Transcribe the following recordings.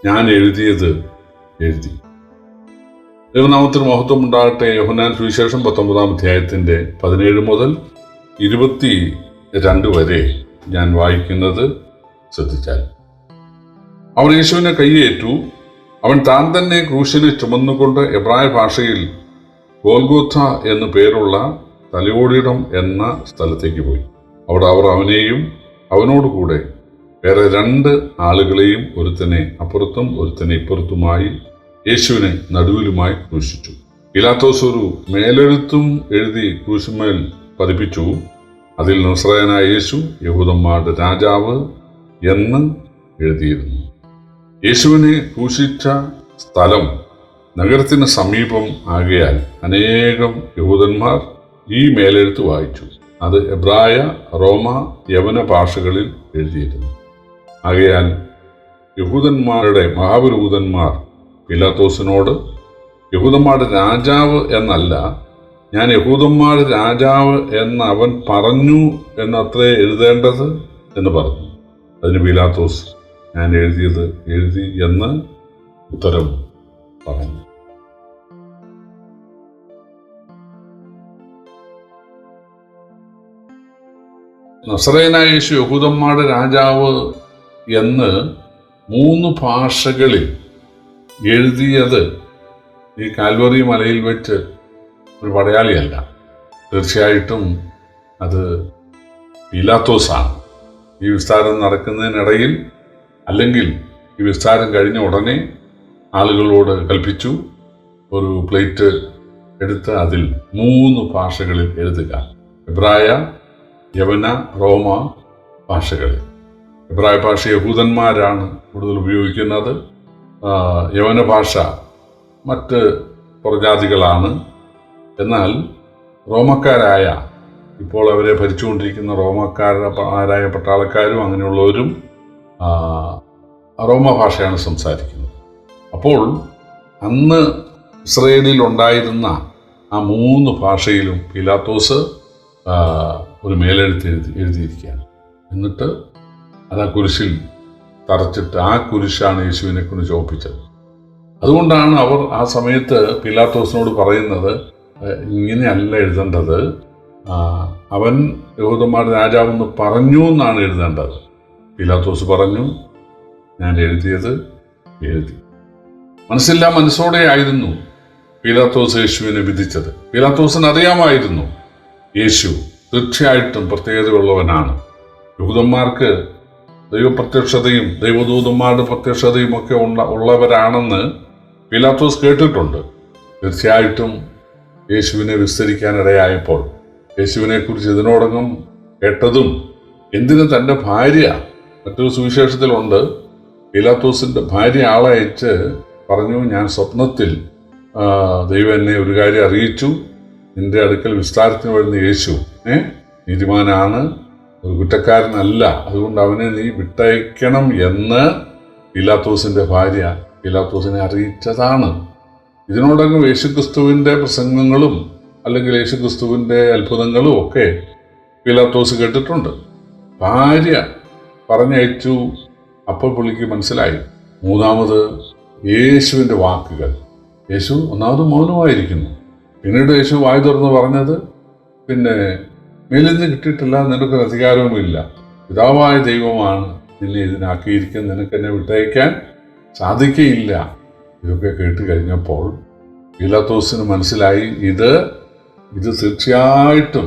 ഞാൻ എഴുതിയത് എഴുതി. ദൈവനാമത്തിന് മഹത്വം ഉണ്ടാകട്ടെ. യോഹന്നാൻ സുവിശേഷം 19-ാം അധ്യായത്തിൻ്റെ 17 മുതൽ 22 വരെ ഞാൻ വായിക്കുന്നത് ശ്രദ്ധിച്ചാൽ, അവൻ യേശുവിനെ കൈയേറ്റു. അവൻ താൻ തന്നെ ക്രൂശിനെ ചുമന്നുകൊണ്ട് എബ്രായ ഭാഷയിൽ ഗോൽഗോഥ എന്നു പേരുള്ള തലയോടിടം എന്ന സ്ഥലത്തേക്ക് പോയി. അവിടെ അവർ അവനെയും അവനോടുകൂടെ വേറെ 2 ആളുകളെയും, ഒരുത്തനെ അപ്പുറത്തും ഒരുത്തനെ ഇപ്പുറത്തുമായി, യേശുവിനെ നടുവിലുമായി ക്രൂശിച്ചു. പീലാത്തോസ് ഒരു മേലെഴുത്തും എഴുതി ക്രൂശുമേൽ പതിപ്പിച്ചു. അതിൽ നസറേയനായ യേശു യഹൂദന്മാരുടെ രാജാവ് എന്ന് എഴുതിയിരുന്നു. യേശുവിനെ ക്രൂശിച്ച സ്ഥലം നഗരത്തിന് സമീപം ആകയാൽ അനേകം യഹൂദന്മാർ ഈ മേലെഴുത്ത് വായിച്ചു. അത് എബ്രായ, റോമ, യവന ഭാഷകളിൽ എഴുതിയിരുന്നു. ആകയാൽ യഹൂദന്മാരുടെ മഹാപുരോഹിതന്മാർ പീലാത്തോസിനോട്, യഹൂദന്മാരുടെ രാജാവ് എന്നല്ല, ഞാൻ യഹൂദന്മാരുടെ രാജാവ് എന്ന് അവൻ പറഞ്ഞു എന്നത്രേ എഴുതേണ്ടത് എന്ന് പറഞ്ഞു. അതിന് പീലാത്തോസ്, ഞാൻ എഴുതിയത് എഴുതി എന്ന് ഉത്തരം പറഞ്ഞു. നസറേയനായ യേശു യഹൂദന്മാരുടെ രാജാവ് എന്ന് 3 ഭാഷകളിൽ എഴുതിയത് ഈ കാൽവറി മലയിൽ വെച്ച് ഒരു പടയാളിയല്ല. തീർച്ചയായിട്ടും അത് പീലാത്തോസാണ്. ഈ വിസ്താരം നടക്കുന്നതിനിടയിൽ, അല്ലെങ്കിൽ ഈ വിസ്താരം കഴിഞ്ഞ ഉടനെ ആളുകളോട് കൽപ്പിച്ചു, ഒരു പ്ലേറ്റ് എടുത്ത് അതിൽ 3 ഭാഷകളിൽ എഴുതുക. എബ്രായ, യവന, റോമ ഭാഷകളിൽ. എബ്രായ ഭാഷ യഹൂദന്മാരാണ് കൂടുതൽ ഉപയോഗിക്കുന്നത്. യവന ഭാഷ മറ്റ് പുറജാതികളാണ്. എന്നാൽ റോമക്കാരായ, ഇപ്പോൾ അവരെ ഭരിച്ചുകൊണ്ടിരിക്കുന്ന റോമക്കാരായ പട്ടാളക്കാരും അങ്ങനെയുള്ളവരും റോമ ഭാഷയാണ് സംസാരിക്കുന്നത്. അപ്പോൾ അന്ന് ഇസ്രയേലിൽ ഉണ്ടായിരുന്ന ആ 3 ഭാഷയിലും പീലാത്തോസ് ഒരു മേലെഴുത്ത് എഴുതിയിരിക്കുകയാണ്. എന്നിട്ട് അത് ആ കുരിശിൽ തറച്ചിട്ട്, ആ കുരിശാണ് യേശുവിനെ കൊണ്ട് ചോപ്പിച്ചത്. അതുകൊണ്ടാണ് അവർ ആ സമയത്ത് പീലാത്തോസിനോട് പറയുന്നത്, ഇങ്ങനെയല്ല എഴുതേണ്ടത്, അവൻ യഹൂദന്മാരുടെ രാജാവെന്ന് പറഞ്ഞു എന്നാണ് എഴുതേണ്ടത്. പീലാത്തോസ് പറഞ്ഞു, ഞാൻ എഴുതിയത് എഴുതി. മനസ്സില്ലാ മനസ്സോടെ ആയിരുന്നു പീലാത്തോസ് യേശുവിനെ വിധിച്ചത്. പീലാത്തോസിന് അറിയാമായിരുന്നു യേശു തീർച്ചയായിട്ടും പ്രത്യേകതയുള്ളവനാണ്. യഹൂദന്മാർക്ക് ദൈവപ്രത്യക്ഷതയും ദൈവദൂതന്മാരുടെ പ്രത്യക്ഷതയും ഒക്കെ ഉള്ളവരാണെന്ന് പീലാത്തോസ് കേട്ടിട്ടുണ്ട്. തീർച്ചയായിട്ടും യേശുവിനെ വിസ്തരിക്കാനിടയായപ്പോൾ, യേശുവിനെക്കുറിച്ച് ഇതിനോടകം കേട്ടതും, എന്തിന് തൻ്റെ ഭാര്യ, മറ്റൊരു സുവിശേഷത്തിലുണ്ട്, പീലാത്തോസിൻ്റെ ഭാര്യ ആളെ അയച്ച് പറഞ്ഞു, ഞാൻ സ്വപ്നത്തിൽ ദൈവം എന്നെ ഒരു കാര്യം അറിയിച്ചു, നിന്റെ അടുക്കൽ വിസ്താരത്തിന് വരുന്ന യേശു നീതിമാനാണ്, ഒരു കുറ്റക്കാരനല്ല, അതുകൊണ്ട് അവനെ നീ വിട്ടയക്കണം എന്ന് പീലാത്തോസിൻ്റെ ഭാര്യ പീലാത്തോസിനെ അറിയിച്ചതാണ്. ഇതിനോടകം യേശുക്രിസ്തുവിൻ്റെ പ്രസംഗങ്ങളും അല്ലെങ്കിൽ യേശുക്രിസ്തുവിൻ്റെ അത്ഭുതങ്ങളും ഒക്കെ പീലാത്തോസ് കേട്ടിട്ടുണ്ട്. ഭാര്യ പറഞ്ഞയച്ചു. അപ്പോൾ പുള്ളിക്ക് മനസ്സിലായി. 3ാമത് യേശുവിൻ്റെ വാക്കുകൾ. യേശു ഒന്നാമത് മൗനമായിരിക്കുന്നു. പിന്നീട് യേശു വായി തുറന്ന് പറഞ്ഞത്, പിന്നെ മേലിൽ നിന്ന് കിട്ടിയിട്ടില്ല, നിനക്കൊരു അധികാരവുമില്ല, പിതാവായ ദൈവമാണ് നിന്നെ ഇതിനാക്കിയിരിക്കുന്നത്, നിനക്കെന്നെ വിട്ടയക്കാൻ സാധിക്കയില്ല. ഇതൊക്കെ കേട്ട് കഴിഞ്ഞപ്പോൾ പീലാത്തോസിന് മനസ്സിലായി, ഇത് തീർച്ചയായിട്ടും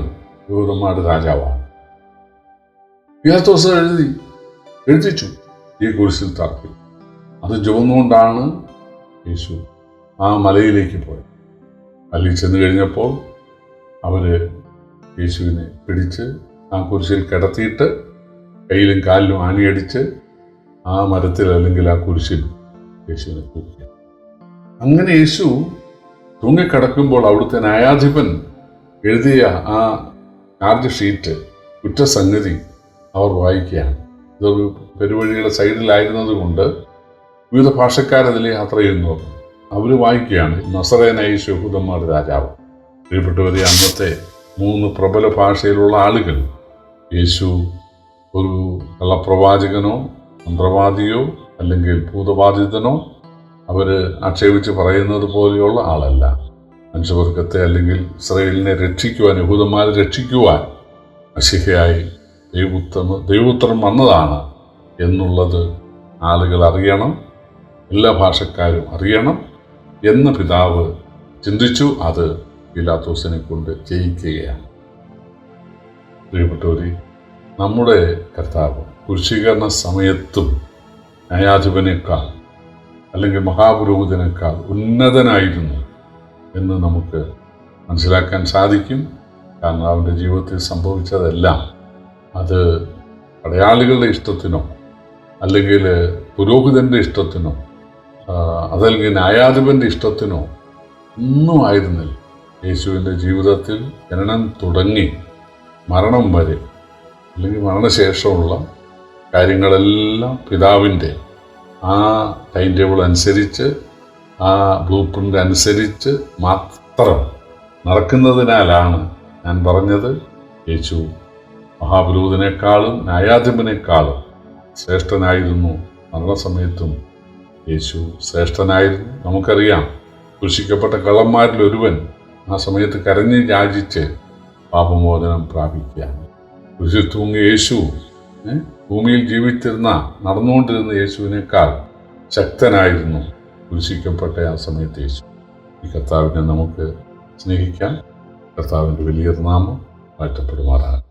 യഹൂദന്മാരുടെ രാജാവാണ്. പീലാത്തോസ് എഴുതിച്ചു, ഈ കുരിശിൽ തറക്കി. അത് ചുവന്നുകൊണ്ടാണ് യേശു ആ മലയിലേക്ക് പോയത്. മലയിൽ ചെന്ന് കഴിഞ്ഞപ്പോൾ അവർ യേശുവിനെ പിടിച്ച് ആ കുരിശിൽ കിടത്തിയിട്ട് കയ്യിലും കാലിലും ആണിയടിച്ച് ആ മരത്തിൽ അല്ലെങ്കിൽ ആ കുരിശിൽ യേശുവിനെ തൂക്കി. അങ്ങനെ യേശു തൂങ്ങിക്കിടക്കുമ്പോൾ അവിടുത്തെ ന്യായാധിപൻ എഴുതിയ ആ ചാർജ് ഷീറ്റ്, കുറ്റസംഗതി അവർ വായിക്കുകയാണ്. ഇതൊരു പെരുവഴിയുടെ സൈഡിലായിരുന്നത് കൊണ്ട് വിവിധ ഭാഷക്കാരതിലെ യാത്ര ചെയ്യുന്നു. അവർ വായിക്കുകയാണ്, നസറേയനായ യേശു യഹൂദന്മാരുടെ രാജാവ്. പ്രിയപ്പെട്ടവരെ, അന്നത്തെ 3 പ്രബല ഭാഷയിലുള്ള ആളുകൾ യേശു ഒരു കള്ളപ്രവാചകനോ മന്ത്രവാദിയോ അല്ലെങ്കിൽ ഭൂതബാധിതനോ അവർ ആക്ഷേപിച്ച് പറയുന്നത് പോലെയുള്ള ആളല്ല. മനുഷ്യവർഗത്തെ അല്ലെങ്കിൽ ഇസ്രായേലിനെ രക്ഷിക്കുവാൻ, യഹൂദന്മാരെ രക്ഷിക്കുവാൻ മശിഹയായി ദൈവപുത്രൻ വന്നതാണ് എന്നുള്ളത് ആളുകൾ അറിയണം, എല്ലാ ഭാഷക്കാരും അറിയണം എന്ന് പിതാവ് ചിന്തിച്ചു. അത് പീലാത്തോസിനെ കൊണ്ട് ചെയ്യിക്കുകയാണ്. പ്രിയപ്പെട്ടവരെ, നമ്മുടെ കർത്താവ് കുരിശീകരണ സമയത്തും ന്യായാധിപനേക്കാൾ അല്ലെങ്കിൽ മഹാപുരോഹിതനേക്കാൾ ഉന്നതനായിരുന്നു എന്ന് നമുക്ക് മനസ്സിലാക്കാൻ സാധിക്കും. കാരണം അവൻ്റെ ജീവിതത്തിൽ സംഭവിച്ചതെല്ലാം അത് പടയാളികളുടെ ഇഷ്ടത്തിനോ അല്ലെങ്കിൽ പുരോഹിതൻ്റെ ഇഷ്ടത്തിനോ അതല്ലെങ്കിൽ ന്യായാധിപൻ്റെ ഇഷ്ടത്തിനോ ഒന്നും ആയിരുന്നില്ല. യേശുവിൻ്റെ ജീവിതത്തിൽ ജനനം തുടങ്ങി മരണം വരെ അല്ലെങ്കിൽ മരണശേഷമുള്ള കാര്യങ്ങളെല്ലാം പിതാവിൻ്റെ ആ ടൈം ടേബിൾ അനുസരിച്ച്, ആ ബ്ലൂ പ്രിൻ്റ് അനുസരിച്ച് മാത്രം നടക്കുന്നതിനാലാണ് ഞാൻ പറഞ്ഞത് യേശു മഹാപുരോഹിതനേക്കാളും ന്യായാധിപനേക്കാളും ശ്രേഷ്ഠനായിരുന്നു. മരണസമയത്തും യേശു ശ്രേഷ്ഠനായിരുന്നു. നമുക്കറിയാം, ക്രൂശിക്കപ്പെട്ട കള്ളന്മാരിൽ ഒരുവൻ ആ സമയത്ത് കരഞ്ഞ് യാചിച്ച് പാപമോചനം പ്രാപിക്കുകയാണ്. ക്രൂശിൽ തൂങ്ങിയ യേശു ഭൂമിയിൽ ജീവിച്ചിരുന്ന, നടന്നുകൊണ്ടിരുന്ന യേശുവിനേക്കാൾ ശക്തനായിരുന്നു ക്രൂശിക്കപ്പെട്ട ആ സമയത്ത് യേശു. ഈ കർത്താവിനെ നമുക്ക് സ്നേഹിക്കാം. കർത്താവിൻ്റെ വലിയ നാമം വാഴ്ത്തപ്പെടുമാറാകട്ടെ.